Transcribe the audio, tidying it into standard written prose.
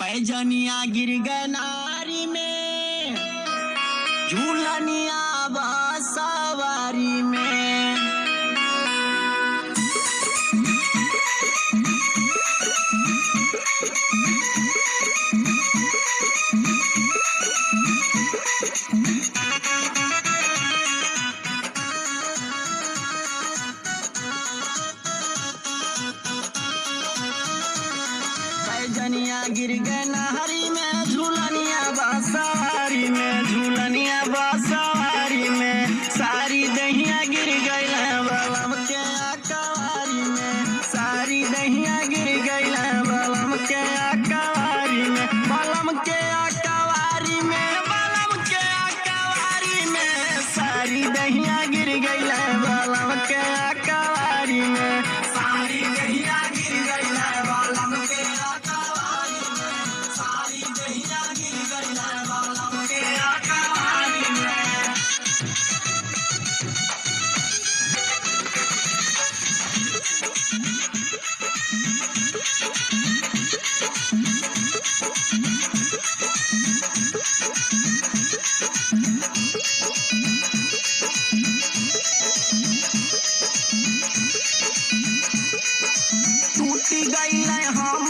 पैजनिया गिर गए नारी में, झूलनिया सवारी में। पैजनिया गिर गए नहरी में, झूलनिया सवारी में, झूलनिया सवारी में। सारी दहिया गिर गई बलम के अकवारी में, सारी दहिया गिर गई बलम के अकवारी में, बलम के अकवारी में, बलम के अकवारी में। सारी दहिया गिर गई बलम के अकवारी में, सारी दहिया गिर गई बलम के अकवारी में, सारी दहिया गिर गई बलम के अकवारी में। टूटी गई हमर